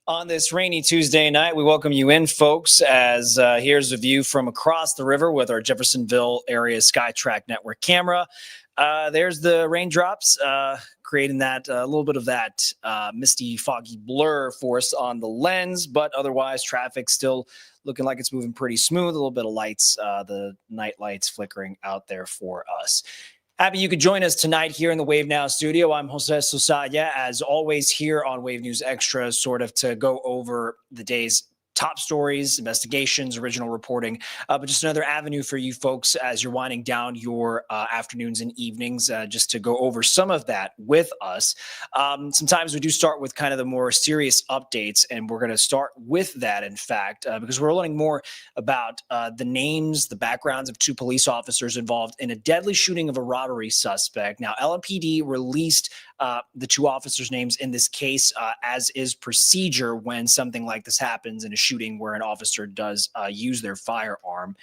On this rainy Tuesday night, we welcome you in, folks, as here's a view from across the river with our Jeffersonville area SkyTrack network camera. There's the raindrops, creating that a little bit of that misty, foggy blur for us on the lens, but otherwise traffic still looking like it's moving pretty smooth. A little bit of lights, the night lights flickering out there for us. Happy you could join us tonight here in the Wave Now studio. I'm Jose Sosaya, as always, here on Wave News Extra, sort of to go over the day's top stories, investigations, original reporting, but just another avenue for you folks as you're winding down your afternoons and evenings, just to go over some of that with us. Sometimes we do start with kind of the more serious updates, and we're going to start with that, in fact, because we're learning more about the names, the backgrounds of two police officers involved in a deadly shooting of a robbery suspect. Now, LMPD released the two officers' names in this case, as is procedure when something like this happens in a shooting where an officer does use their firearm.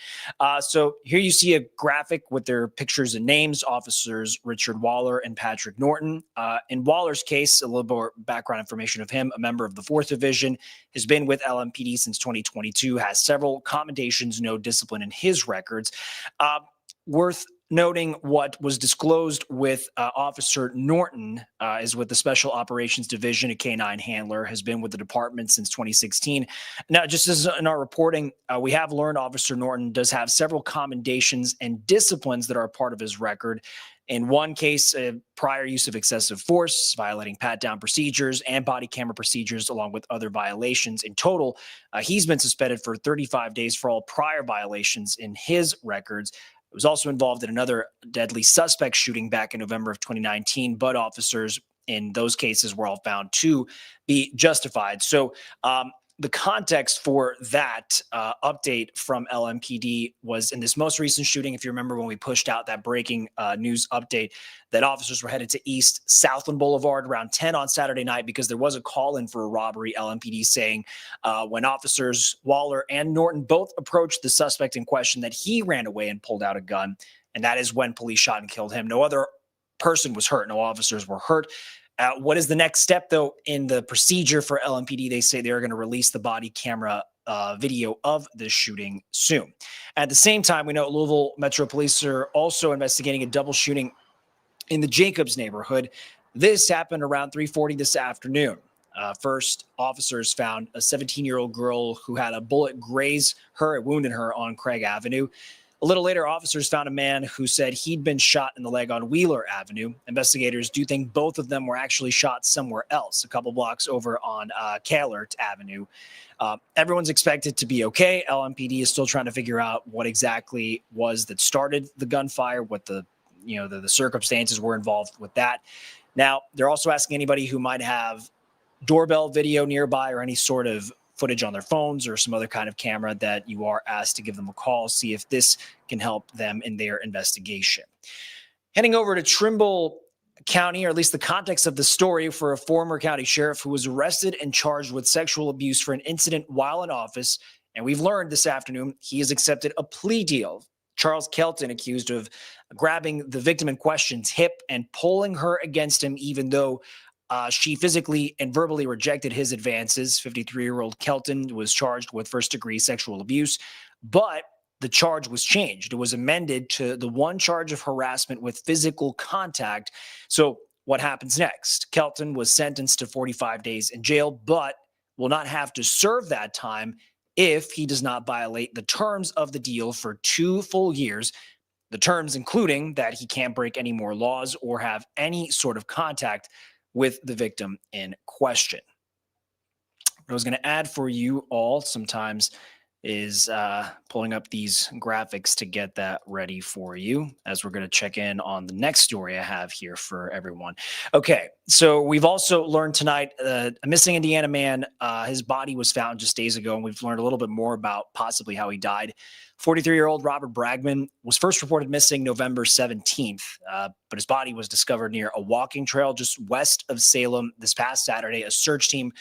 So here you see a graphic with their pictures and names, officers Richard Waller and Patrick Norton. In Waller's case, a little more background information of him, a member of the 4th Division, has been with LMPD since 2022, has several commendations, no discipline in his records. Worth noting, what was disclosed with Officer Norton is with the Special Operations Division, a K-9 handler, has been with the department since 2016. Now, just as in our reporting, we have learned Officer Norton does have several commendations and disciplines that are a part of his record. In one case, prior use of excessive force, violating pat-down procedures and body camera procedures, along with other violations. In total, he's been suspended for 35 days for all prior violations in his records. Was also involved in another deadly suspect shooting back in November of 2019, but officers in those cases were all found to be justified. So the context for that update from LMPD was in this most recent shooting. If you remember when we pushed out that breaking news update, that officers were headed to East Southland Boulevard around 10 on Saturday night because there was a call in for a robbery. LMPD saying when officers Waller and Norton both approached the suspect in question that he ran away and pulled out a gun. And that is when police shot and killed him. No other person was hurt. No officers were hurt. What is the next step, though, in the procedure for LMPD? They say they're going to release the body camera video of this shooting soon. At the same time, we know Louisville Metro Police are also investigating a double shooting in the Jacobs neighborhood. This happened around 3:40 this afternoon. First, officers found a 17-year-old girl who had a bullet graze her, it wounded her on Craig Avenue. A little later, officers found a man who said he'd been shot in the leg on Wheeler Avenue. Investigators do think both of them were actually shot somewhere else, a couple blocks over on Kahlert Avenue. Everyone's expected to be okay. LMPD is still trying to figure out what exactly was that started the gunfire, what the circumstances were involved with that. Now, they're also asking anybody who might have doorbell video nearby or any sort of footage on their phones or some other kind of camera that you are asked to give them a call, see if this can help them in their investigation. Heading over to Trimble County, or at least the context of the story, for a former county sheriff who was arrested and charged with sexual abuse for an incident while in office. And we've learned this afternoon he has accepted a plea deal. Charles Kelton, accused of grabbing the victim in question's hip and pulling her against him, even though she physically and verbally rejected his advances. 53-year-old Kelton was charged with first-degree sexual abuse, but the charge was changed. It was amended to the one charge of harassment with physical contact. So what happens next? Kelton was sentenced to 45 days in jail, but will not have to serve that time if he does not violate the terms of the deal for 2 full years. The terms including that he can't break any more laws or have any sort of contact with the victim in question. What I was going to add for you all sometimes is pulling up these graphics to get that ready for you, as we're going to check in on the next story I have here for everyone. Okay, so we've also learned tonight a missing Indiana man. His body was found just days ago, and we've learned a little bit more about possibly how he died. 43-year-old Robert Bragman was first reported missing November 17th, but his body was discovered near a walking trail just west of Salem this past Saturday. A search team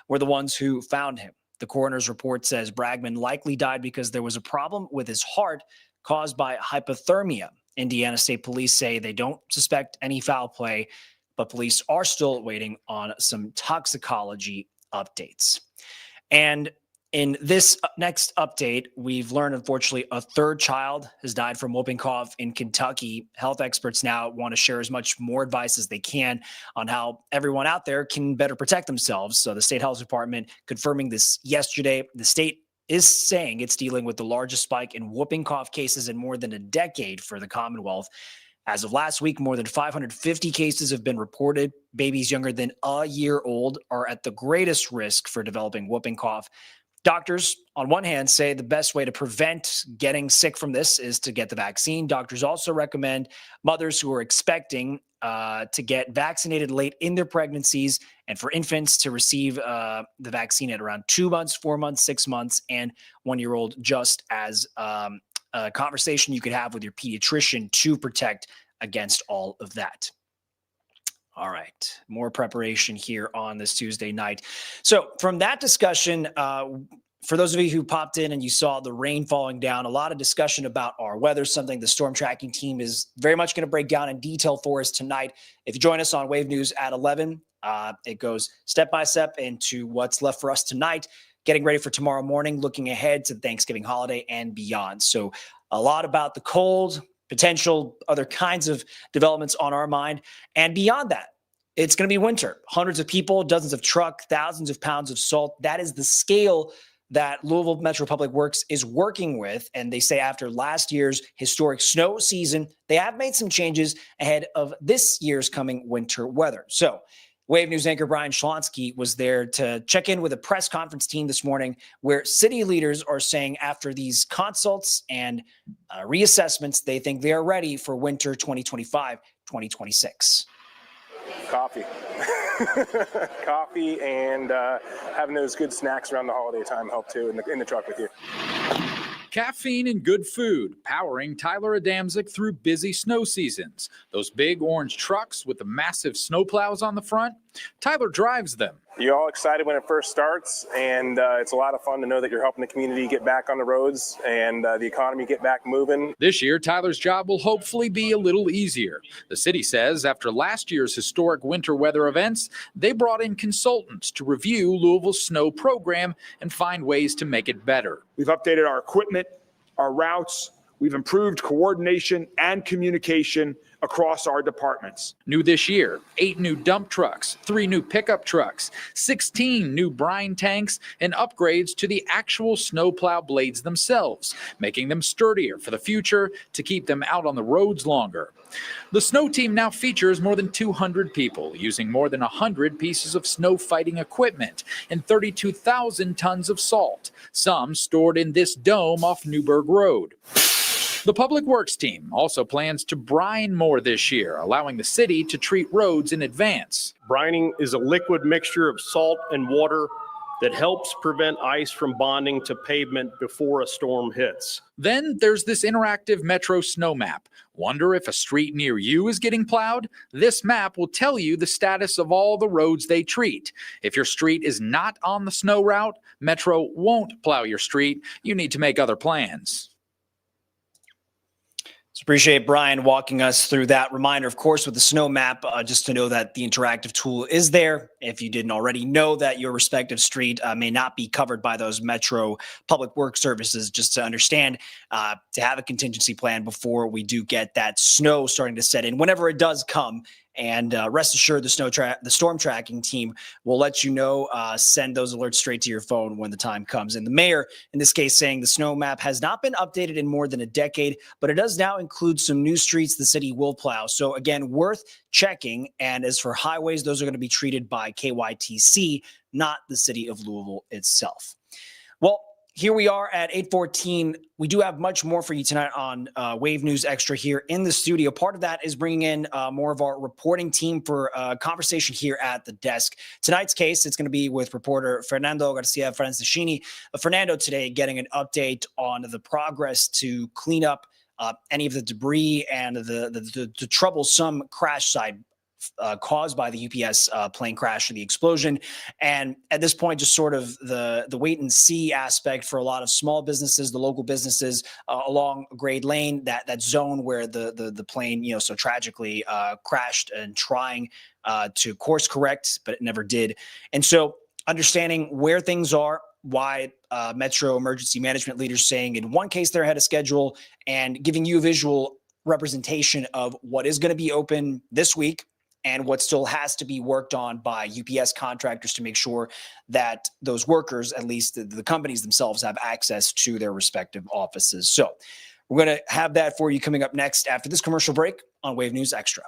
were the ones who found him. The coroner's report says Bragman likely died because there was a problem with his heart caused by hypothermia. Indiana State Police say they don't suspect any foul play, but police are still waiting on some toxicology updates. And in this next update, we've learned, unfortunately, a third child has died from whooping cough in Kentucky. Health experts now want to share as much more advice as they can on how everyone out there can better protect themselves. So the state health department confirming this yesterday. The state is saying it's dealing with the largest spike in whooping cough cases in more than a decade for the Commonwealth. As of last week, more than 550 cases have been reported. Babies younger than a year old are at the greatest risk for developing whooping cough. Doctors, on one hand, say the best way to prevent getting sick from this is to get the vaccine. Doctors also recommend mothers who are expecting to get vaccinated late in their pregnancies, and for infants to receive the vaccine at around 2 months, 4 months, 6 months, and 1-year-old, just as a conversation you could have with your pediatrician to protect against all of that. All right, more preparation here on this Tuesday night. So from that discussion, for those of you who popped in and you saw the rain falling down, a lot of discussion about our weather, something the storm tracking team is very much going to break down in detail for us tonight. If you join us on Wave News at 11, it goes step by step into what's left for us tonight, getting ready for tomorrow morning, looking ahead to the Thanksgiving holiday and beyond. So a lot about the cold, potential other kinds of developments on our mind. And beyond that, it's going to be winter. Hundreds of people, dozens of trucks, thousands of pounds of salt. That is the scale that Louisville Metro Public Works is working with. And they say after last year's historic snow season, they have made some changes ahead of this year's coming winter weather. So Wave News anchor Brian Schlonsky was there to check in with a press conference team this morning where city leaders are saying after these consults and reassessments, they think they are ready for winter 2025-2026. Coffee. Coffee and having those good snacks around the holiday time help too in the truck with you. Caffeine and good food, powering Tyler Adamczyk through busy snow seasons. Those big orange trucks with the massive snowplows on the front, Tyler drives them. You're all excited when it first starts, and it's a lot of fun to know that you're helping the community get back on the roads and the economy get back moving. This year, Tyler's job will hopefully be a little easier. The city says after last year's historic winter weather events, they brought in consultants to review Louisville's snow program and find ways to make it better. We've updated our equipment, our routes. We've improved coordination and communication across our departments. New this year, 8 new dump trucks, 3 new pickup trucks, 16 new brine tanks, and upgrades to the actual snowplow blades themselves, making them sturdier for the future to keep them out on the roads longer. The snow team now features more than 200 people using more than 100 pieces of snow fighting equipment and 32,000 tons of salt, some stored in this dome off Newburgh Road. The Public Works team also plans to brine more this year, allowing the city to treat roads in advance. Brining is a liquid mixture of salt and water that helps prevent ice from bonding to pavement before a storm hits. Then there's this interactive Metro snow map. Wonder if a street near you is getting plowed? This map will tell you the status of all the roads they treat. If your street is not on the snow route, Metro won't plow your street. You need to make other plans. Appreciate Brian walking us through that. Reminder, of course, with the snow map, just to know that the interactive tool is there. If you didn't already know that your respective street may not be covered by those Metro Public Works services, just to understand, to have a contingency plan before we do get that snow starting to set in, whenever it does come. And rest assured, the storm tracking team will let you know, send those alerts straight to your phone when the time comes. And the mayor, in this case, saying the snow map has not been updated in more than a decade, but it does now include some new streets the city will plow. So again, worth checking. And as for highways, those are going to be treated by KYTC, not the city of Louisville itself. Well, here we are at 8:14. We do have much more for you tonight on Wave News Extra here in the studio. Part of that is bringing in more of our reporting team for a conversation here at the desk. Tonight's case, it's going to be with reporter Fernando Garcia Francescini. Fernando today getting an update on the progress to clean up any of the debris and the troublesome crash site caused by the UPS plane crash or the explosion. And at this point, just sort of the wait and see aspect for a lot of small businesses, the local businesses along Grade Lane, that zone where the plane, so tragically crashed, and trying to course correct, but it never did. And so understanding where things are, why Metro emergency management leaders saying in one case they're ahead of schedule, and giving you a visual representation of what is going to be open this week and what still has to be worked on by UPS contractors to make sure that those workers, at least the companies themselves, have access to their respective offices. So we're going to have that for you coming up next after this commercial break on Wave News Extra.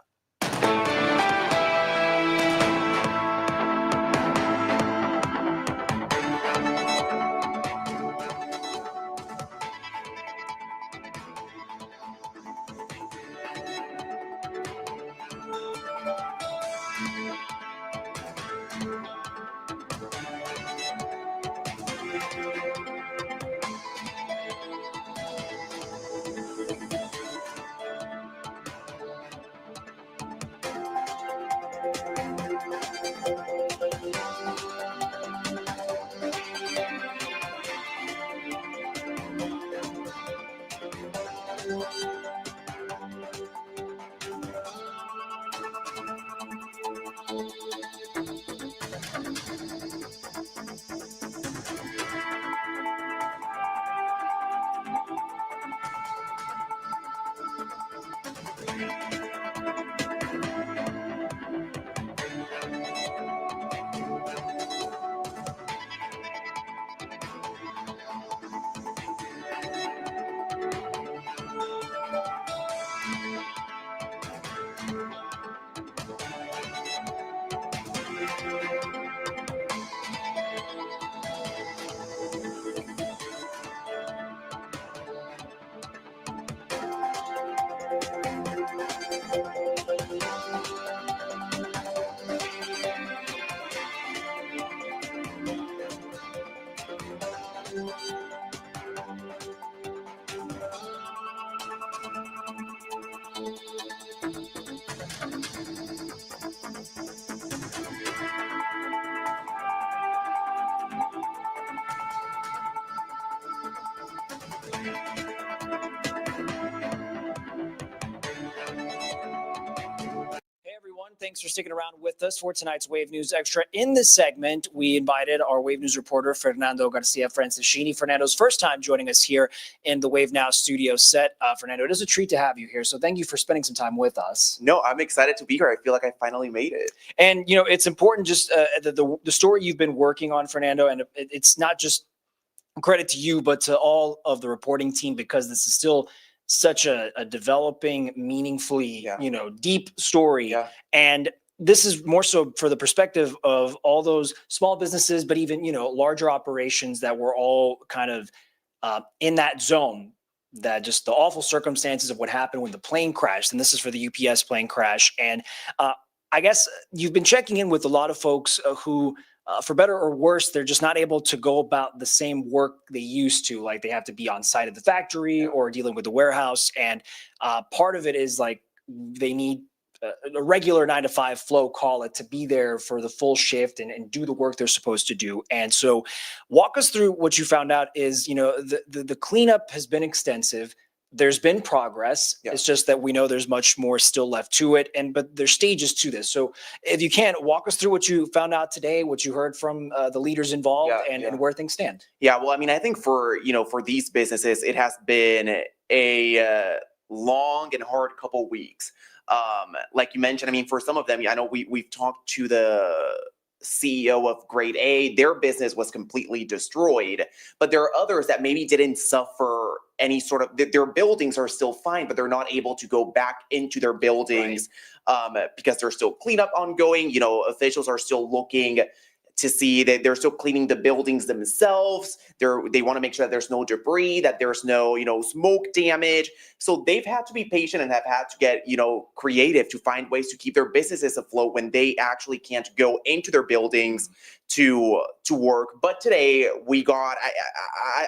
Thanks for sticking around with us for tonight's Wave News Extra. In this segment, we invited our Wave News reporter, Fernando Garcia Francischini. Fernando's first time joining us here in the Wave Now studio set. Fernando, it is a treat to have you here, so thank you for spending some time with us. No, I'm excited to be here. I feel like I finally made it. And, it's important just the story you've been working on, Fernando, and it's not just credit to you, but to all of the reporting team, because this is still such a developing, meaningfully, deep story. Yeah. And this is more so for the perspective of all those small businesses, but even, larger operations that were all kind of in that zone, that just the awful circumstances of what happened when the plane crashed. And this is for the UPS plane crash. And I guess you've been checking in with a lot of folks who, for better or worse, they're just not able to go about the same work they used to. Like, they have to be on site at the factory or dealing with the warehouse. And part of it is like they need a regular 9-to-5 flow, call it, to be there for the full shift and do the work they're supposed to do. And so walk us through what you found out is, the cleanup has been extensive. There's been progress. Yeah. It's just that we know there's much more still left to it. But there's stages to this. So if you can, walk us through what you found out today, what you heard from the leaders involved, and where things stand. Yeah, well, I mean, I think for these businesses, it has been a long and hard couple weeks. Like you mentioned, I mean, for some of them, I know we've talked to the CEO of Grade A, their business was completely destroyed, but there are others that maybe didn't suffer any sort of, their buildings are still fine, but they're not able to go back into their buildings, because there's still cleanup ongoing. Officials are still looking to see that they're still cleaning the buildings themselves. They want to make sure that there's no debris, that there's no, smoke damage. So they've had to be patient and have had to get, creative to find ways to keep their businesses afloat when they actually can't go into their buildings to work. But today we got,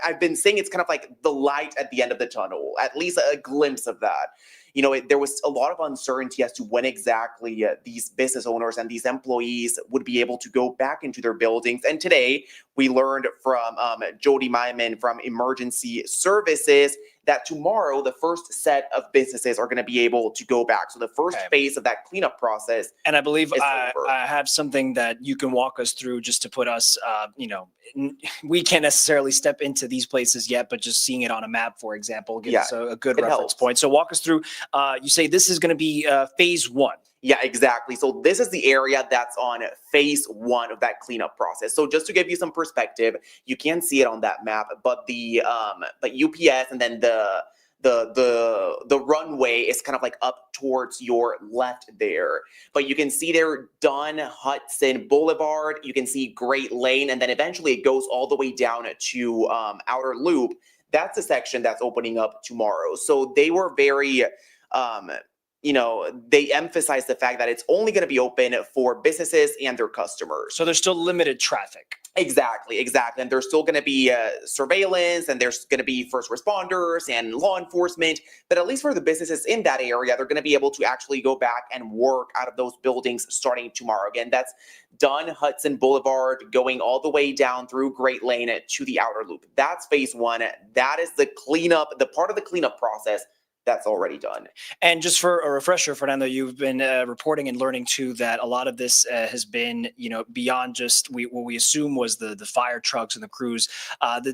I've been saying it's kind of like the light at the end of the tunnel, at least a glimpse of that. there was a lot of uncertainty as to when exactly these business owners and these employees would be able to go back into their buildings. And today we learned from Jody Myman from Emergency Services that tomorrow the first set of businesses are going to be able to go back. So the first phase of that cleanup process. And I believe is I over. have something that you can walk us through just to put us, we can't necessarily step into these places yet, but just seeing it on a map, for example, gives us a good it reference helps. point. So walk us through, you say this is going to be phase one. Yeah, exactly. So this is the area that's on phase one of that cleanup process. So just to give you some perspective, you can't see it on that map, but but UPS and then the runway is kind of like up towards your left there. But you can see there Dunn Hudson Boulevard, you can see Great Lane, and then eventually it goes all the way down to Outer Loop. That's the section that's opening up tomorrow. So they were very they emphasize the fact that it's only going to be open for businesses and their customers. So there's still limited traffic. Exactly. And there's still going to be surveillance, and there's going to be first responders and law enforcement. But at least for the businesses in that area, they're going to be able to actually go back and work out of those buildings starting tomorrow. Again, that's Dunn Hudson Boulevard going all the way down through Great Lane to the Outer Loop. That's phase one. That is the cleanup, the part of the cleanup process that's already done. And just for a refresher, Fernando, you've been reporting and learning too that a lot of this has been, beyond just what we assume was the fire trucks and the crews.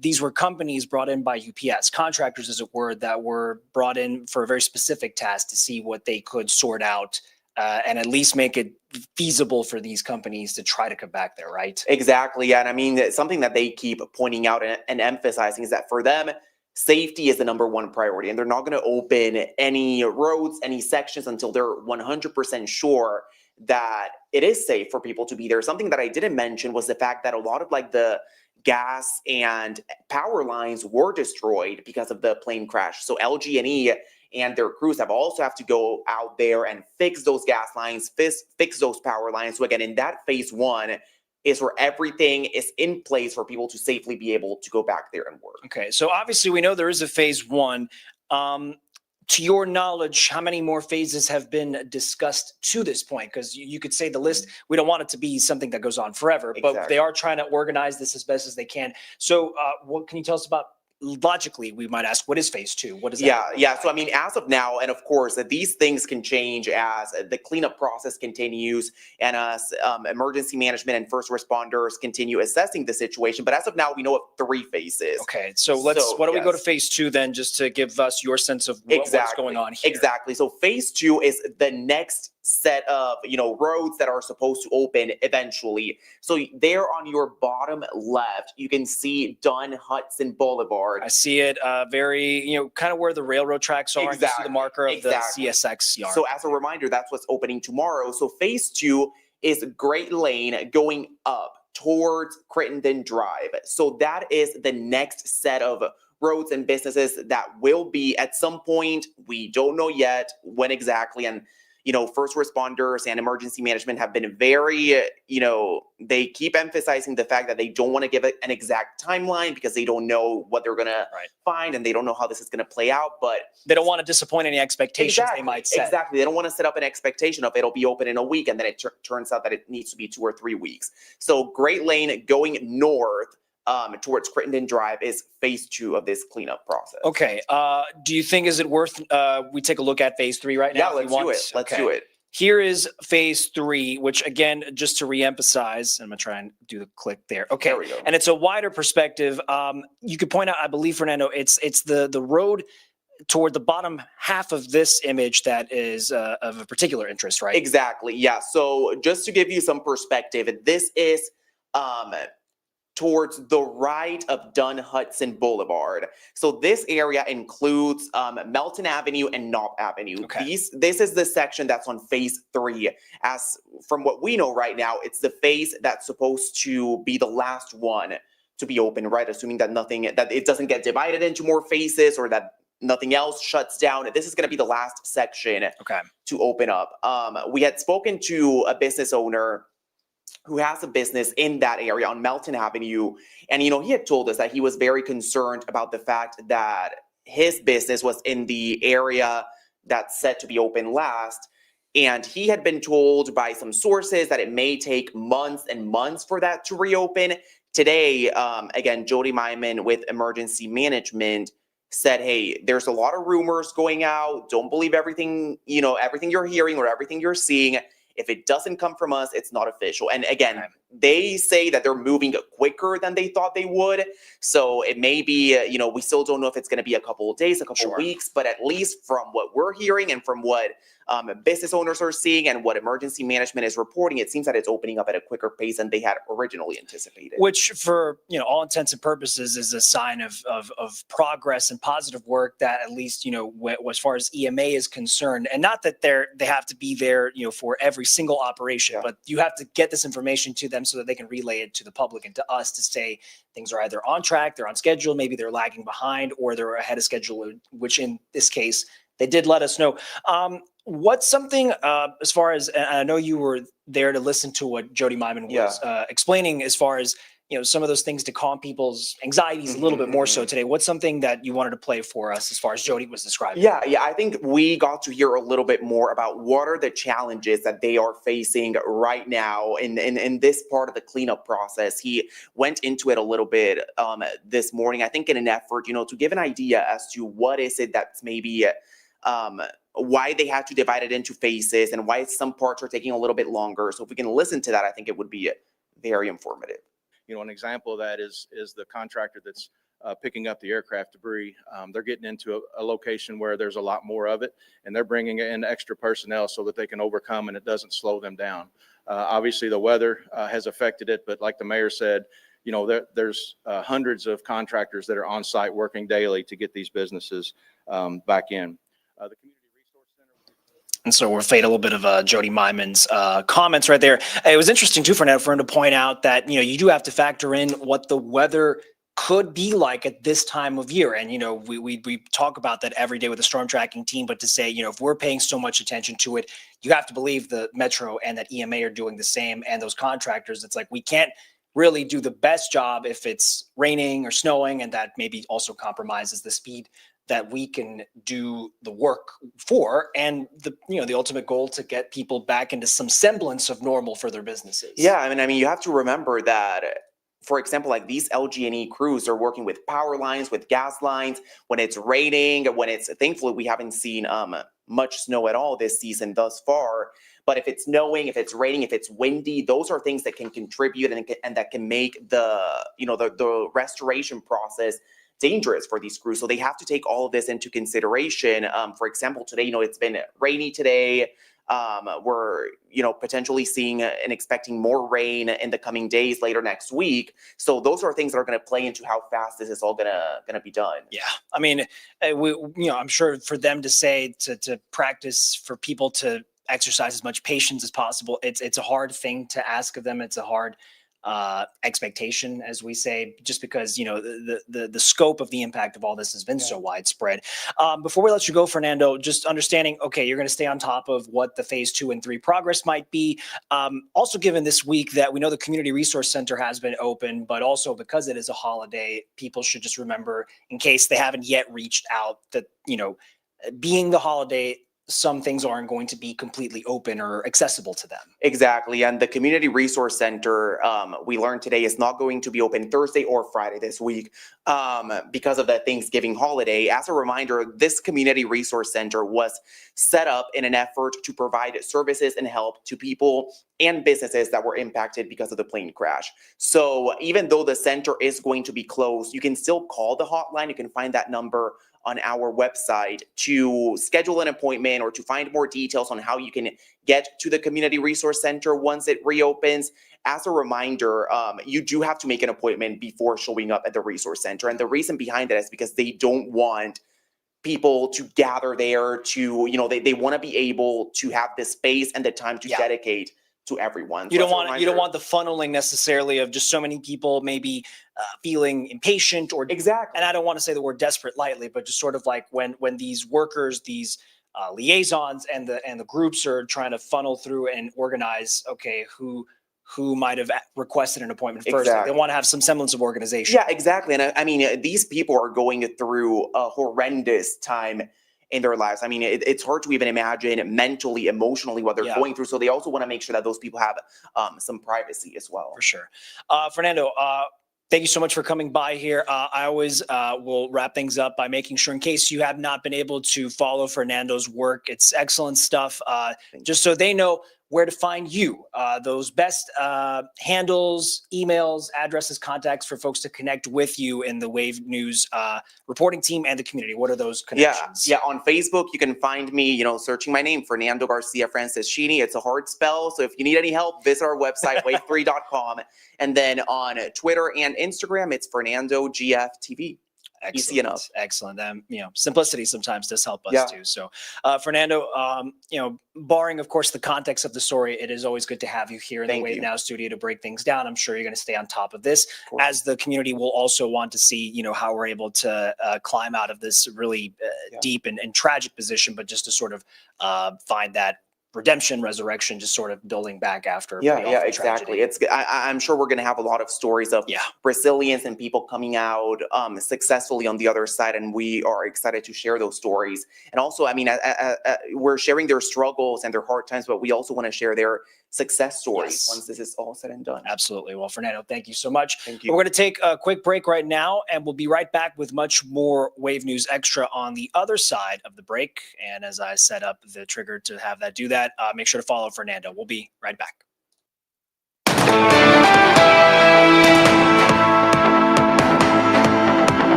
These were companies brought in by UPS, contractors, as it were, that were brought in for a very specific task to see what they could sort out and at least make it feasible for these companies to try to come back there, right? Exactly. Yeah. And I mean, something that they keep pointing out and emphasizing is that for them, safety is the number one priority, and they're not going to open any roads, any sections until they're 100% sure that it is safe for people to be there. Something that I didn't mention was the fact that a lot of the gas and power lines were destroyed because of the plane crash. So LG&E and their crews have to go out there and fix those gas lines, fix those power lines. So again, in that phase one is where everything is in place for people to safely be able to go back there and work. Okay, so obviously we know there is a phase one. To your knowledge, how many more phases have been discussed to this point? Because you could say the list, we don't want it to be something that goes on forever, but they are trying to organize this as best as they can. So what can you tell us about, logically, we might ask, what is phase two? What is that? Yeah. So, I mean, as of now, and of course, these things can change as the cleanup process continues and as emergency management and first responders continue assessing the situation. But as of now, we know of 3 phases. Okay. So why don't we go to phase two then, just to give us your sense of what's going on here? Exactly. So phase 2 is the next set of roads that are supposed to open eventually. So there on your bottom left, you can see Dunn Hudson Boulevard. I see it very, kind of where the railroad tracks are. Exactly. You see the marker of the CSX yard. So as a reminder, that's what's opening tomorrow. So phase 2 is Great Lane going up towards Crittenden Drive. So that is the next set of roads and businesses that will be at some point. We don't know yet when exactly. And first responders and emergency management have been very, they keep emphasizing the fact that they don't want to give it an exact timeline because they don't know what they're going to find and they don't know how this is going to play out. But they don't want to disappoint any expectations they might set. Exactly. They don't want to set up an expectation of it'll be open in a week and then it turns out that it needs to be 2 or 3 weeks. So Great Lane going north towards Crittenden Drive is phase 2 of this cleanup process. Okay. Do you think, is it worth, we take a look at phase 3 right now? Yeah, let's do it. Here is phase 3, which again, just to reemphasize, I'm going to try and do the click there. Okay. There we go. And it's a wider perspective. You could point out, I believe, Fernando, it's the road toward the bottom half of this image that is of a particular interest, right? Exactly. Yeah. So just to give you some perspective, this is towards the right of Dunn Hudson Boulevard. So this area includes Melton Avenue and Knopp Avenue. Okay. This is the section that's on phase 3. As from what we know right now, it's the phase that's supposed to be the last one to be open, right? Assuming that that it doesn't get divided into more phases or that nothing else shuts down. This is going to be the last section to open up. We had spoken to a business owner who has a business in that area on Melton Avenue. And, he had told us that he was very concerned about the fact that his business was in the area that's set to be open last. And he had been told by some sources that it may take months and months for that to reopen. Today, again, Jody Myman with Emergency Management said, hey, there's a lot of rumors going out. Don't believe everything, everything you're hearing or everything you're seeing. If it doesn't come from us, it's not official. And again, they say that they're moving quicker than they thought they would. So it may be, we still don't know if it's going to be a couple of days, a couple of weeks, but at least from what we're hearing and from what business owners are seeing and what emergency management is reporting, it seems that it's opening up at a quicker pace than they had originally anticipated. Which, for all intents and purposes, is a sign of progress and positive work that, at least as far as EMA is concerned, and not that they have to be there for every single operation, but you have to get this information to them so that they can relay it to the public and to us to say things are either on track, they're on schedule, maybe they're lagging behind, or they're ahead of schedule, which in this case they did let us know. What's something as far as, and I know you were there to listen to what Jody Myman was explaining, as far as some of those things to calm people's anxieties a little bit more so today. What's something that you wanted to play for us as far as Jody was describing? Yeah, I think we got to hear a little bit more about what are the challenges that they are facing right now in this part of the cleanup process. He went into it a little bit this morning, I think in an effort, to give an idea as to what is it that's maybe why they had to divide it into phases and why some parts are taking a little bit longer. So if we can listen to that, I think it would be very informative. An example of that is the contractor that's picking up the aircraft debris. They're getting into a location where there's a lot more of it, and they're bringing in extra personnel so that they can overcome and it doesn't slow them down. Obviously, the weather has affected it, but like the mayor said, there's hundreds of contractors that are on site working daily to get these businesses back in. The Community Resource Center. And so we're fading a little bit of Jody Myman's comments right there. It was interesting too, Fernando, for him to point out that, you do have to factor in what the weather could be like at this time of year. And, we talk about that every day with the storm tracking team, but to say, if we're paying so much attention to it, you have to believe the Metro and that EMA are doing the same. And those contractors, it's like, we can't really do the best job if it's raining or snowing, and that maybe also compromises the speed that we can do the work for, and the ultimate goal to get people back into some semblance of normal for their businesses. Yeah, I mean, you have to remember that, for example, like these LG&E crews are working with power lines, with gas lines. When it's raining, thankfully we haven't seen much snow at all this season thus far. But if it's snowing, if it's raining, if it's windy, those are things that can contribute and that can make the restoration process dangerous for these crews. So they have to take all of this into consideration. For example, today, it's been rainy today. We're, potentially seeing and expecting more rain in the coming days later next week. So those are things that are going to play into how fast this is all gonna be done. Yeah, I mean, I'm sure for them to say to practice, for people to exercise as much patience as possible, it's a hard thing to ask of them. It's a hard expectation, as we say, just because the scope of the impact of all this has been so widespread. Before we let you go, Fernando, just understanding, okay, you're going to stay on top of what the phase 2 and 3 progress might be. Also, given this week that we know the Community Resource Center has been open, but also because it is a holiday, people should just remember, in case they haven't yet reached out, that being the holiday, some things aren't going to be completely open or accessible to them. Exactly. And the Community Resource Center, we learned today, is not going to be open Thursday or Friday this week because of the Thanksgiving holiday. As a reminder, this Community Resource Center was set up in an effort to provide services and help to people and businesses that were impacted because of the plane crash. So even though the center is going to be closed, you can still call the hotline. You can find that number on our website to schedule an appointment or to find more details on how you can get to the Community Resource Center once it reopens. As a reminder, you do have to make an appointment before showing up at the Resource Center. And the reason behind that is because they don't want people to gather there to, they want to be able to have the space and the time to dedicate to everyone. You don't want the funneling necessarily of just so many people maybe feeling impatient or exactly. And I don't want to say the word desperate lightly, but just sort of like when these workers, these liaisons and the groups are trying to funnel through and organize, okay, who might have requested an appointment first. Exactly. They want to have some semblance of organization. Yeah, exactly. And I mean, these people are going through a horrendous time in their lives. I mean, it's hard to even imagine mentally, emotionally what they're Yeah. going through. So they also want to make sure that those people have some privacy as well. For sure. Fernando, thank you so much for coming by here. I always will wrap things up by making sure, in case you have not been able to follow Fernando's work, it's excellent stuff. Just so they know where to find you, those best handles, emails, addresses, contacts for folks to connect with you in the Wave News reporting team and the community. What are those connections? Yeah. On Facebook, you can find me, searching my name, Fernando Garcia Franceschini. It's a hard spell. So if you need any help, visit our website, wave3.com. And then on Twitter and Instagram, it's Fernando GFTV. Easy enough. Excellent. Simplicity sometimes does help us Yeah. too. So, Fernando, barring, of course, the context of the story, it is always good to have you here in the Thank Wave you. Now studio to break things down. I'm sure you're going to stay on top of this, course. as the community will also want to see, how we're able to climb out of this really deep and tragic position, but just to sort of find that redemption, resurrection, just sort of building back after. a pretty awful Exactly. tragedy. I'm sure we're going to have a lot of stories of resilience and people coming out successfully on the other side, and we are excited to share those stories. And also, I mean, we're sharing their struggles and their hard times, but we also want to share their success stories once this is all said and done. Absolutely. Well, Fernando, thank you so much. Thank We're you. going to take a quick break right now, and we'll be right back with much more Wave News Extra on the other side of the break. And as I set up the trigger to have that do that, make sure to follow Fernando. We'll be right back.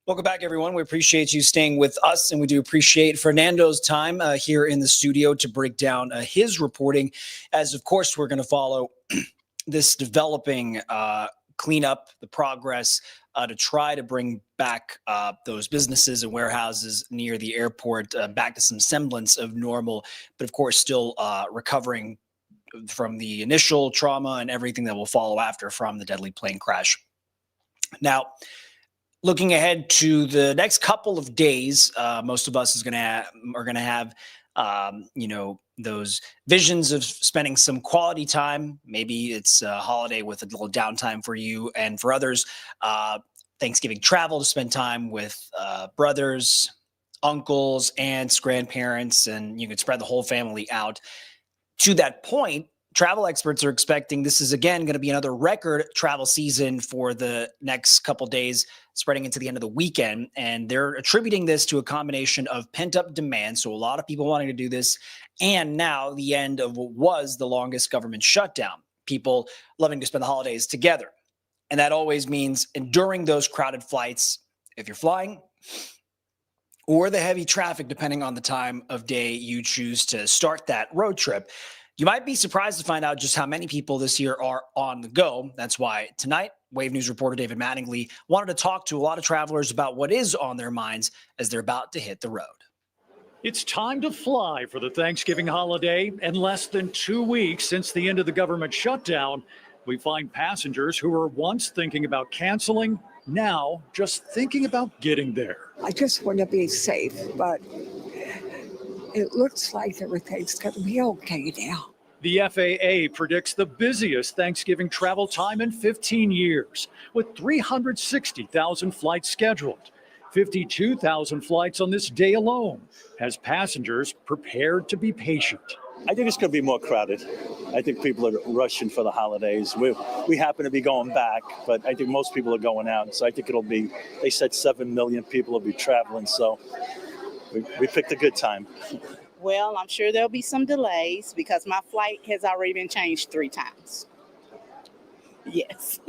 Welcome back, everyone. We appreciate you staying with us, and we do appreciate Fernando's time here in the studio to break down his reporting, as, of course, we're going to follow this developing cleanup, the progress to try to bring back those businesses and warehouses near the airport back to some semblance of normal, but, of course, still recovering from the initial trauma and everything that will follow after from the deadly plane crash. Now, looking ahead to the next couple of days, most of us are going to have, those visions of spending some quality time. Maybe it's a holiday with a little downtime for you, and for others, Thanksgiving travel to spend time with brothers, uncles, aunts, grandparents, and you can spread the whole family out. To that point, travel experts are expecting this is again going to be another record travel season for the next couple days, spreading into the end of the weekend. And they're attributing this to a combination of pent-up demand, so a lot of people wanting to do this, and now the end of what was the longest government shutdown, people loving to spend the holidays together. And that always means enduring those crowded flights, if you're flying, or the heavy traffic, depending on the time of day you choose to start that road trip. You might be surprised to find out just how many people this year are on the go. That's why tonight, Wave News reporter David Mattingly wanted to talk to a lot of travelers about what is on their minds as they're about to hit the road. It's time to fly for the Thanksgiving holiday. In less than 2 weeks since the end of the government shutdown, we find passengers who were once thinking about canceling, now just thinking about getting there. I just want to be safe, but it looks like everything's going to be okay now. The FAA predicts the busiest Thanksgiving travel time in 15 years, with 360,000 flights scheduled. 52,000 flights on this day alone, as passengers prepared to be patient. I think it's going to be more crowded. I think people are rushing for the holidays. We happen to be going back, but I think most people are going out. So I think it'll be, they said 7 million people will be traveling. So we picked a good time. Well, I'm sure there'll be some delays because my flight has already been changed 3 times. Yes.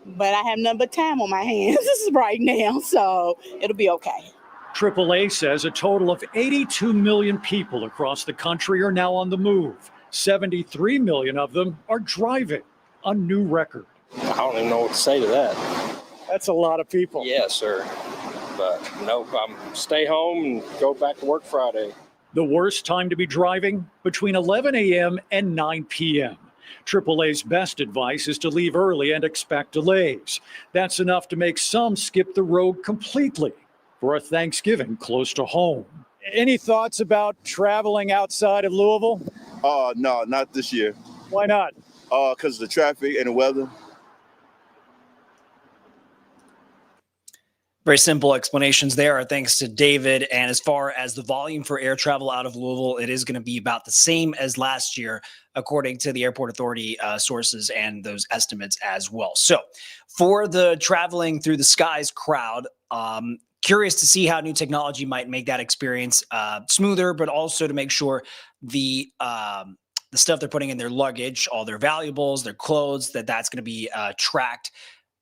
But I have none but time on my hands right now, so it'll be okay. AAA says a total of 82 million people across the country are now on the move. 73 million of them are driving, a new record. I don't even know what to say to that. That's a lot of people. Yes, sir. But no, I'm stay home and go back to work Friday. The worst time to be driving? Between 11 a.m. and 9 p.m. AAA's best advice is to leave early and expect delays. That's enough to make some skip the road completely for a Thanksgiving close to home. Any thoughts about traveling outside of Louisville? No, not this year. Why not? Because of the traffic and the weather. Very simple explanations there are thanks to David. And as far as the volume for air travel out of Louisville, it is going to be about the same as last year, according to the Airport Authority sources and those estimates as well. So for the traveling through the skies crowd, curious to see how new technology might make that experience smoother, but also to make sure the stuff they're putting in their luggage, all their valuables, their clothes, that's going to be tracked.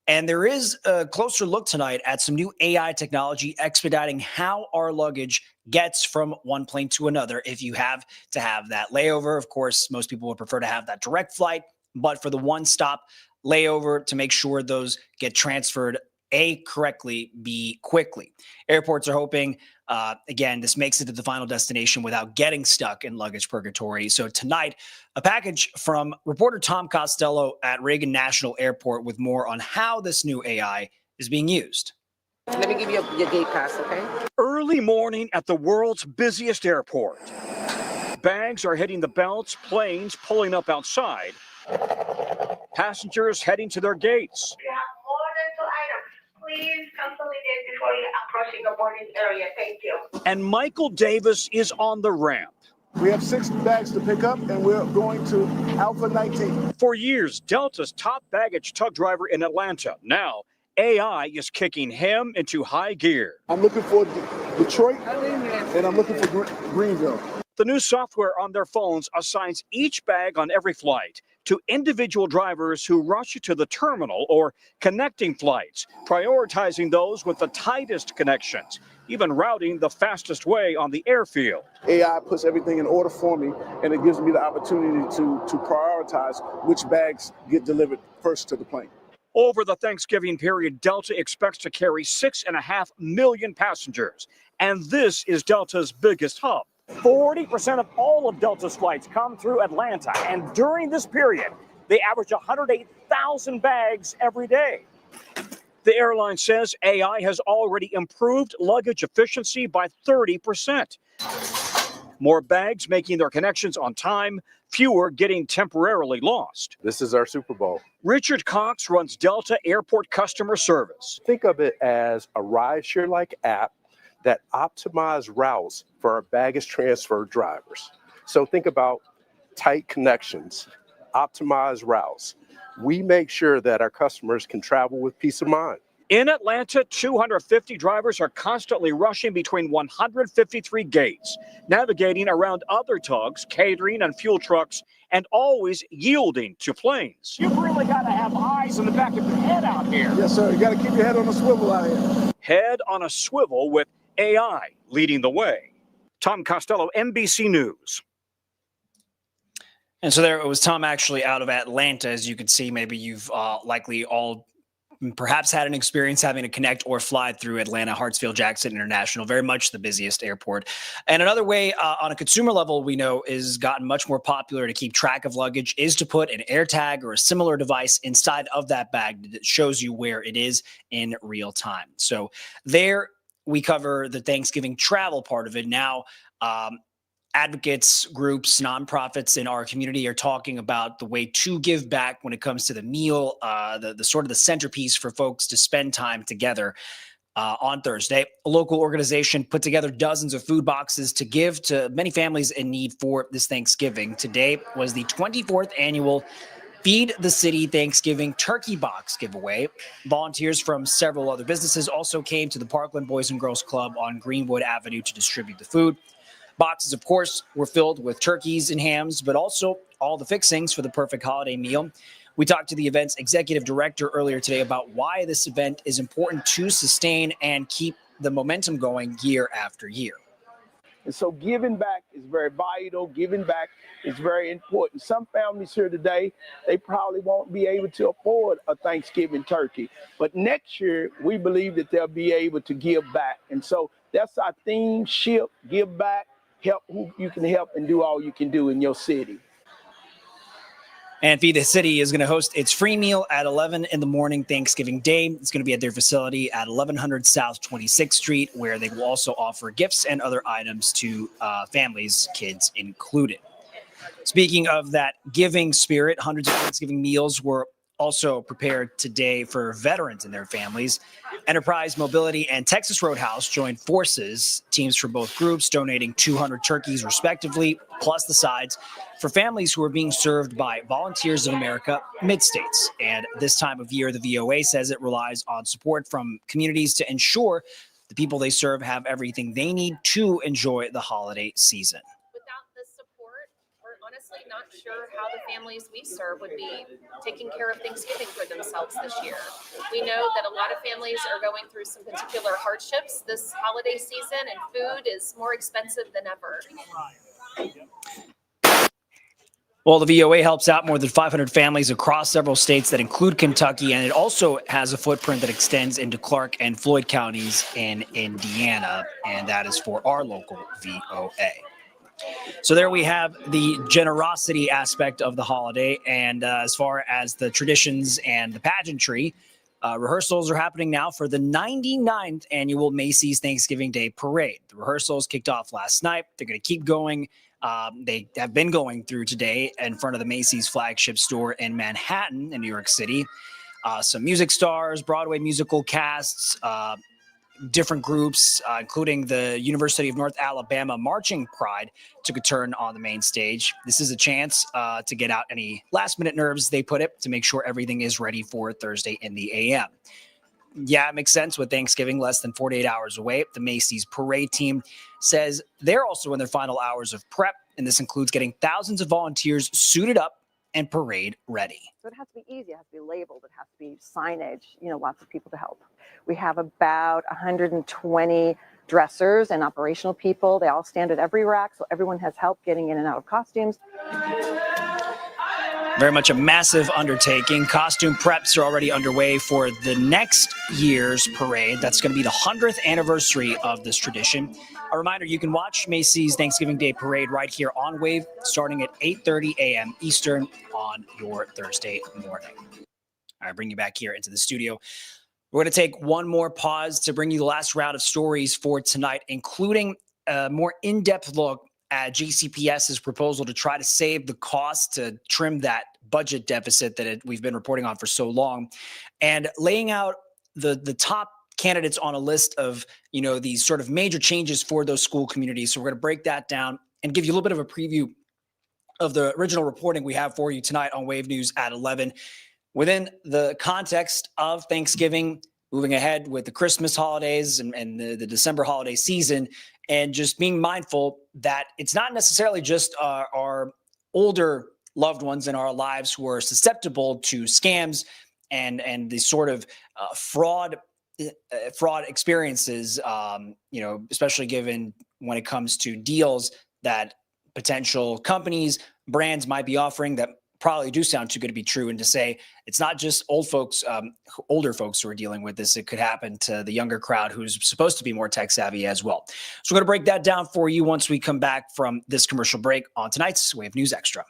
And there is a closer look tonight at some new AI technology expediting how our luggage gets from one plane to another. If you have to have that layover, of course, most people would prefer to have that direct flight, but for the one-stop layover to make sure those get transferred A, correctly, B, quickly. Airports are hoping, again, this makes it to the final destination without getting stuck in luggage purgatory. So tonight, a package from reporter Tom Costello at Reagan National Airport with more on how this new AI is being used. Let me give you your gate pass, okay? Early morning at the world's busiest airport. Bags are hitting the belts, planes pulling up outside. Passengers heading to their gates. You have more than 2 items. Please consolidate before you are crossing the boarding area. Thank you. And Michael Davis is on the ramp. We have 6 bags to pick up, and we're going to Alpha 19. For years, Delta's top baggage tug driver in Atlanta. Now, AI is kicking him into high gear. I'm looking for Detroit, and I'm looking for Greenville. The new software on their phones assigns each bag on every flight to individual drivers who rush you to the terminal or connecting flights, prioritizing those with the tightest connections, even routing the fastest way on the airfield. AI puts everything in order for me, and it gives me the opportunity to prioritize which bags get delivered first to the plane. Over the Thanksgiving period, Delta expects to carry 6.5 million passengers, and this is Delta's biggest hub. 40% of all of Delta's flights come through Atlanta, and during this period, they average 108,000 bags every day. The airline says AI has already improved luggage efficiency by 30%. More bags making their connections on time, fewer getting temporarily lost. This is our Super Bowl. Richard Cox runs Delta Airport Customer Service. Think of it as a rideshare-like app that optimize routes for our baggage transfer drivers. So think about tight connections, optimize routes. We make sure that our customers can travel with peace of mind. In Atlanta, 250 drivers are constantly rushing between 153 gates, navigating around other tugs, catering and fuel trucks, and always yielding to planes. You've really got to have eyes in the back of your head out here. Yes, sir. You got to keep your head on a swivel out here. Head on a swivel with AI leading the way. Tom Costello, NBC News. And so there it was Tom actually out of Atlanta. As you can see, maybe you've likely all perhaps had an experience having to connect or fly through Atlanta, Hartsfield Jackson International, very much the busiest airport. And another way on a consumer level we know is gotten much more popular to keep track of luggage is to put an AirTag or a similar device inside of that bag that shows you where it is in real time. So there we cover the Thanksgiving travel part of it. Now, advocates, groups, nonprofits in our community are talking about the way to give back when it comes to the meal, the sort of the centerpiece for folks to spend time together. On Thursday, a local organization put together dozens of food boxes to give to many families in need for this Thanksgiving. Today was the 24th annual Feed the City Thanksgiving Turkey Box giveaway. Volunteers from several other businesses also came to the Parkland Boys and Girls Club on Greenwood Avenue to distribute the food. Boxes, of course, were filled with turkeys and hams, but also all the fixings for the perfect holiday meal. We talked to the event's executive director earlier today about why this event is important to sustain and keep the momentum going year after year. And so giving back is very vital. Giving back is very important. Some families here today, they probably won't be able to afford a Thanksgiving turkey. But next year, we believe that they'll be able to give back. And so that's our theme, SHIP, give back. Help who you can help and do all you can do in your city. And Feed the City is going to host its free meal at 11 in the morning Thanksgiving Day. It's going to be at their facility at 1100 South 26th Street, where they will also offer gifts and other items to families, kids included. Speaking of that giving spirit, hundreds of Thanksgiving meals were also prepared today for veterans and their families. Enterprise Mobility and Texas Roadhouse joined forces, teams from both groups donating 200 turkeys respectively, plus the sides, for families who are being served by Volunteers of America Mid-States. And this time of year, the VOA says it relies on support from communities to ensure the people they serve have everything they need to enjoy the holiday season. Honestly, not sure how the families we serve would be taking care of Thanksgiving for themselves this year. We know that a lot of families are going through some particular hardships this holiday season, and food is more expensive than ever. Well, the VOA helps out more than 500 families across several states that include Kentucky, and it also has a footprint that extends into Clark and Floyd counties in Indiana, and that is for our local VOA. So there we have the generosity aspect of the holiday. And as far as the traditions and the pageantry, rehearsals are happening now for the 99th annual Macy's Thanksgiving Day Parade. The rehearsals kicked off last night. They're going to keep going. They have been going through today in front of the Macy's flagship store in Manhattan in New York City. Some music stars, Broadway musical casts, different groups, including the University of North Alabama Marching Pride, took a turn on the main stage. This is a chance to get out any last-minute nerves, they put it, to make sure everything is ready for Thursday in the a.m. Yeah, it makes sense with Thanksgiving less than 48 hours away. The Macy's parade team says they're also in their final hours of prep, and this includes getting thousands of volunteers suited up and parade ready. So it has to be easy, it has to be labeled, it has to be signage, lots of people to help. We have about 120 dressers and operational people. They all stand at every rack, so everyone has help getting in and out of costumes. Very much a massive undertaking. Costume preps are already underway for the next year's parade. That's going to be the 100th anniversary of this tradition. A reminder, you can watch Macy's Thanksgiving Day Parade right here on Wave starting at 8:30 a.m. Eastern on your Thursday morning. I bring you back here into the studio. We're going to take one more pause to bring you the last round of stories for tonight, including a more in-depth look at GCPS's proposal to try to save the cost to trim that budget deficit that we've been reporting on for so long, and laying out the top candidates on a list of, these sort of major changes for those school communities. So we're going to break that down and give you a little bit of a preview of the original reporting we have for you tonight on Wave News at 11. Within the context of Thanksgiving, moving ahead with the Christmas holidays and the December holiday season, and just being mindful that it's not necessarily just our older loved ones in our lives who are susceptible to scams and the sort of fraud experiences, especially given when it comes to deals that potential companies brands might be offering that probably do sound too good to be true, and to say it's not just older folks who are dealing with this. It could happen to the younger crowd who's supposed to be more tech savvy as well. So we're going to break that down for you once we come back from this commercial break on tonight's Wave News Extra.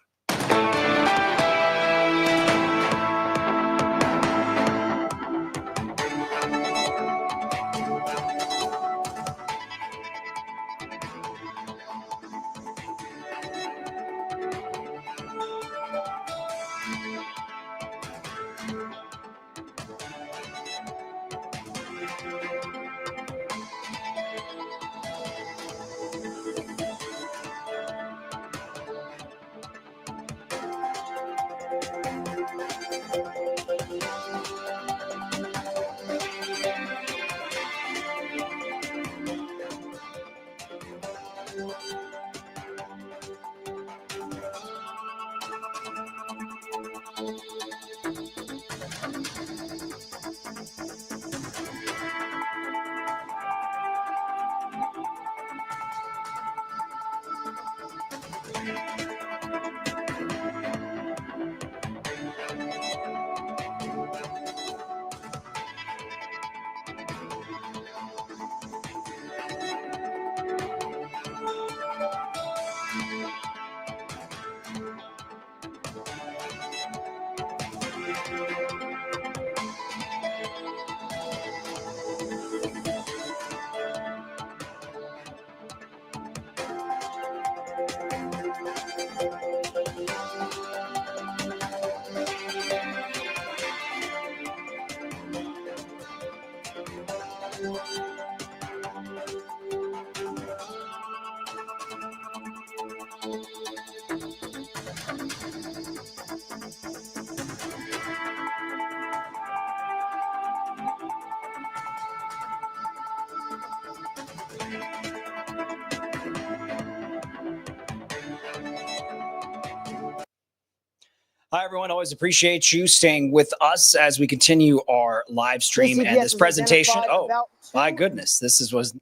Hi, everyone. Always appreciate you staying with us as we continue our live stream and this presentation. Oh, my goodness. This is the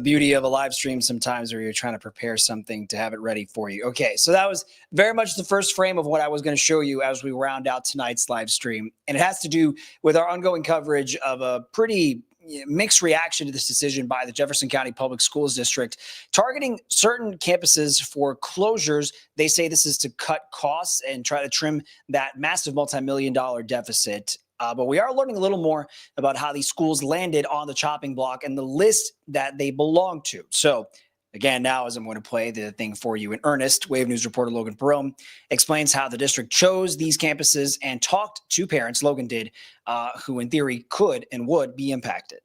beauty of a live stream sometimes, where you're trying to prepare something to have it ready for you. Okay, so that was very much the first frame of what I was going to show you as we round out tonight's live stream. And it has to do with our ongoing coverage of a pretty mixed reaction to this decision by the Jefferson County Public Schools District, targeting certain campuses for closures. They say this is to cut costs and try to trim that massive multi-million-dollar deficit. But we are learning a little more about how these schools landed on the chopping block and the list that they belong to. So again, now as I'm going to play the thing for you in earnest, Wave News reporter Logan Perone explains how the district chose these campuses and talked to parents, Logan did, who in theory could and would be impacted.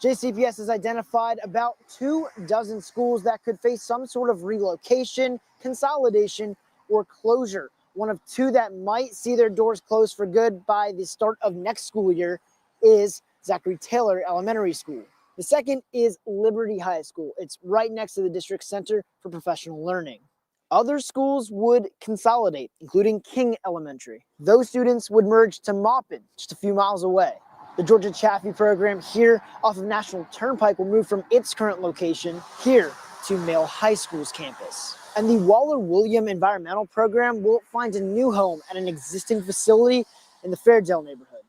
JCPS has identified about 24 schools that could face some sort of relocation, consolidation, or closure. One of two that might see their doors closed for good by the start of next school year is Zachary Taylor Elementary School. The second is Liberty High School. It's right next to the District Center for Professional Learning. Other schools would consolidate, including King Elementary. Those students would merge to Maupin, just a few miles away. The Georgia Chaffee program here off of National Turnpike will move from its current location here to Male High School's campus. And the Waller-William Environmental Program will find a new home at an existing facility in the Fairdale neighborhood.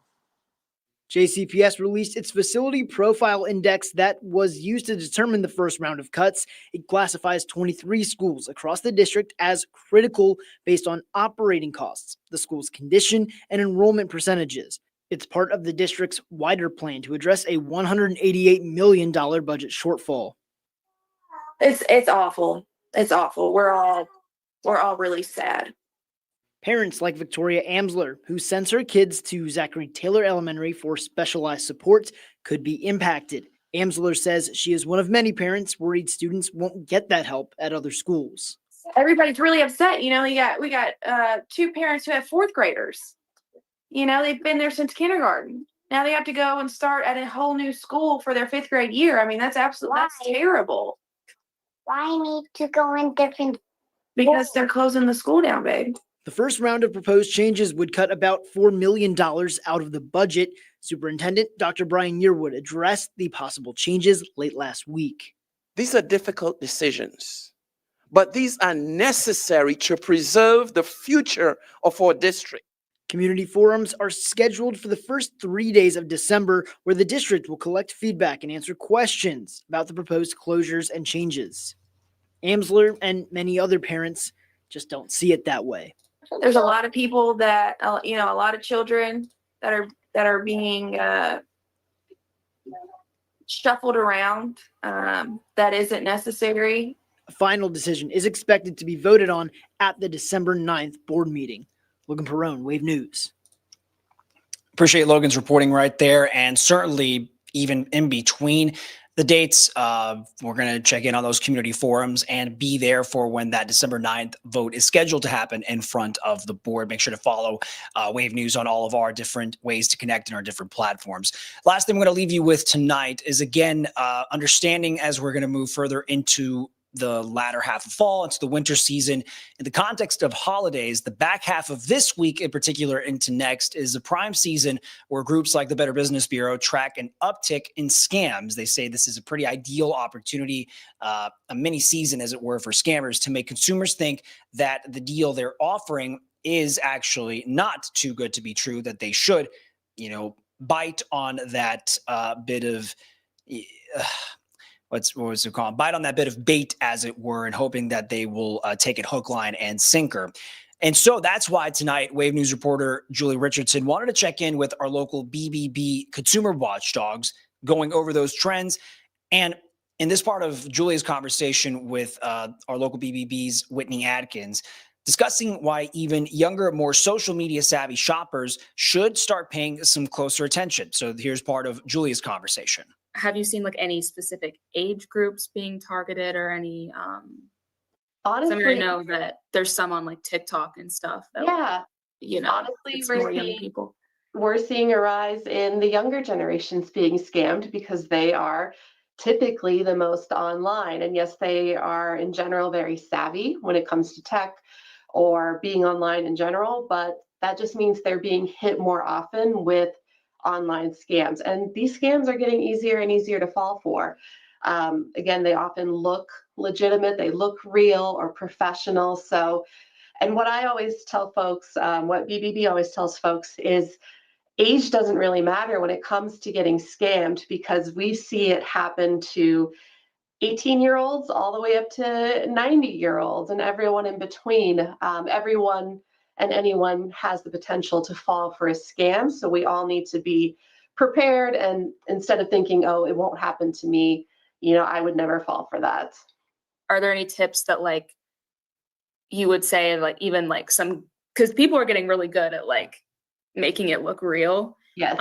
JCPS released its facility profile index that was used to determine the first round of cuts. It classifies 23 schools across the district as critical based on operating costs, the school's condition, and enrollment percentages. It's part of the district's wider plan to address a $188 million budget shortfall. It's awful. It's awful. We're all really sad. Parents like Victoria Amsler, who sends her kids to Zachary Taylor Elementary for specialized support, could be impacted. Amsler says she is one of many parents worried students won't get that help at other schools. Everybody's really upset. You know, we got two parents who have fourth graders. You know, they've been there since kindergarten. Now they have to go and start at a whole new school for their fifth grade year. I mean, that's terrible. Why need to go in different? Because they're closing the school down, babe. The first round of proposed changes would cut about $4 million out of the budget. Superintendent Dr. Brian Yearwood addressed the possible changes late last week. These are difficult decisions, but these are necessary to preserve the future of our district. Community forums are scheduled for the first 3 days of December, where the district will collect feedback and answer questions about the proposed closures and changes. Amsler and many other parents just don't see it that way. There's a lot of people that, a lot of children that are being shuffled around that isn't necessary. A final decision is expected to be voted on at the December 9th board meeting. Logan Perrone, Wave News. Appreciate Logan's reporting right there. And certainly even in between the dates, we're going to check in on those community forums and be there for when that December 9th vote is scheduled to happen in front of the board. Make sure to follow Wave News on all of our different ways to connect in our different platforms. Last thing I'm going to leave you with tonight is, again, understanding as we're going to move further into the latter half of fall, into the winter season. In the context of holidays, the back half of this week in particular into next is a prime season where groups like the Better Business Bureau track an uptick in scams. They say this is a pretty ideal opportunity, a mini season, as it were, for scammers to make consumers think that the deal they're offering is actually not too good to be true, that they should, bite on that bit of bite on that bit of bait, as it were, and hoping that they will take it hook, line, and sinker. And so that's why tonight, Wave News reporter Julie Richardson wanted to check in with our local BBB consumer watchdogs, going over those trends. And in this part of Julie's conversation with our local BBB's Whitney Adkins, discussing why even younger, more social media savvy shoppers should start paying some closer attention. So here's part of Julie's conversation. Have you seen any specific age groups being targeted or any honestly, I know that there's some on TikTok and stuff that honestly it's we're more young seeing, people. we're seeing a rise in the younger generations being scammed because they are typically the most online, and yes, they are in general very savvy when it comes to tech or being online in general, but that just means they're being hit more often with online scams, and these scams are getting easier and easier to fall for. Again, they often look legitimate, they look real or professional. So, and what I always tell folks, what BBB always tells folks is age doesn't really matter when it comes to getting scammed, because we see it happen to 18-year-olds all the way up to 90-year-olds and everyone in between. Everyone and anyone has the potential to fall for a scam. So we all need to be prepared, and instead of thinking, oh, it won't happen to me, I would never fall for that. Are there any tips that you would say, even some, because people are getting really good at making it look real. Yes.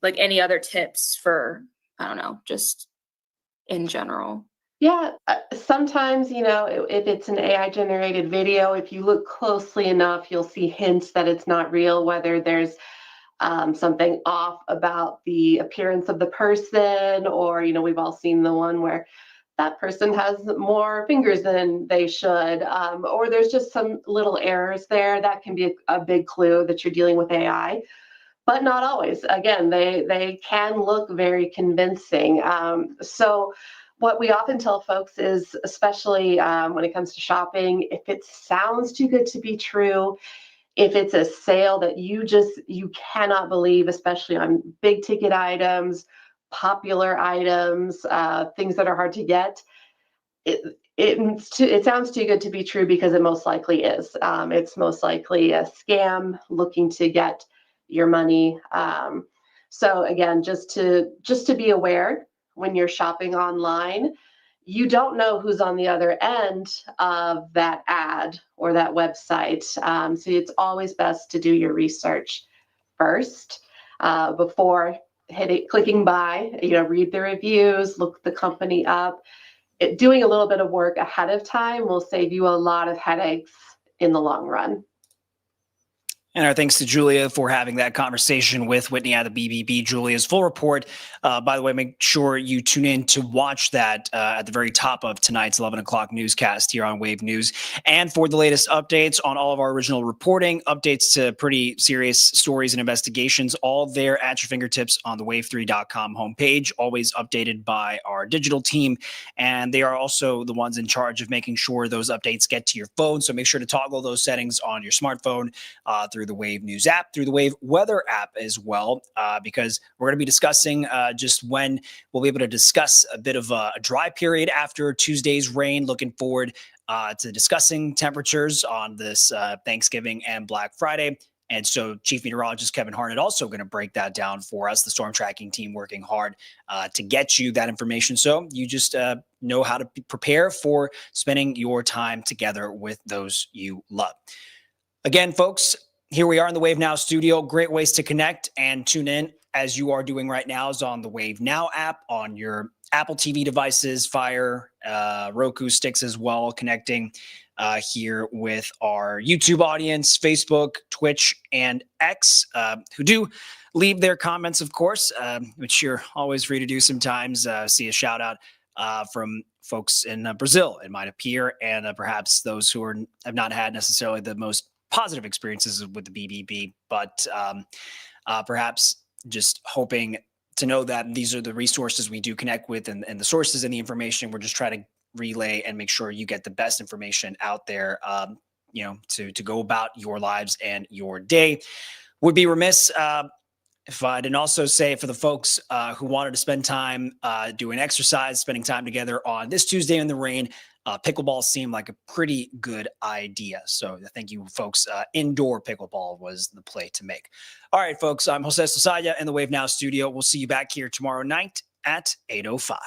Any other tips for, I don't know, just in general? Yeah, sometimes, if it's an AI generated video, if you look closely enough, you'll see hints that it's not real, whether there's something off about the appearance of the person, or, we've all seen the one where that person has more fingers than they should, or there's just some little errors there. That can be a big clue that you're dealing with AI, but not always. Again, they can look very convincing. So what we often tell folks is, especially when it comes to shopping, if it sounds too good to be true, if it's a sale that you cannot believe, especially on big ticket items, popular items, things that are hard to get, it sounds too good to be true because it most likely is. It's most likely a scam looking to get your money. So again, just to be aware when you're shopping online, you don't know who's on the other end of that ad or that website. So it's always best to do your research first before clicking buy. Read the reviews, look the company up. Doing a little bit of work ahead of time will save you a lot of headaches in the long run. And our thanks to Julia for having that conversation with Whitney at the BBB. Julia's full report, by the way, make sure you tune in to watch that at the very top of tonight's 11 o'clock newscast here on Wave News. And for the latest updates on all of our original reporting, updates to pretty serious stories and investigations, all there at your fingertips on the wave3.com homepage, always updated by our digital team. And they are also the ones in charge of making sure those updates get to your phone. So make sure to toggle those settings on your smartphone through the Wave News app, through the Wave Weather app as well, because we're going to be discussing just when we'll be able to discuss a bit of a dry period after Tuesday's rain. Looking forward to discussing temperatures on this Thanksgiving and Black Friday. And so Chief Meteorologist Kevin Harnett also going to break that down for us, the storm tracking team working hard to get you that information. So you just know how to prepare for spending your time together with those you love. Again, folks, here we are in the Wave Now studio. Great ways to connect and tune in, as you are doing right now, is on the Wave Now app on your Apple TV devices, Fire, Roku sticks as well, connecting here with our YouTube audience, Facebook, Twitch, and X, who do leave their comments, of course, which you're always free to do sometimes. See a shout out from folks in Brazil, it might appear, and perhaps those who have not had necessarily the most positive experiences with the BBB, but perhaps just hoping to know that these are the resources we do connect with and the sources and the information we're just trying to relay and make sure you get the best information out there, to go about your lives and your day. Would be remiss if I didn't also say, for the folks who wanted to spend time doing exercise, spending time together on this Tuesday in the rain, pickleball seemed like a pretty good idea. So thank you, folks. Indoor pickleball was the play to make. All right, folks, I'm Jose Sosaya in the Wave Now studio. We'll see you back here tomorrow night at 8:05.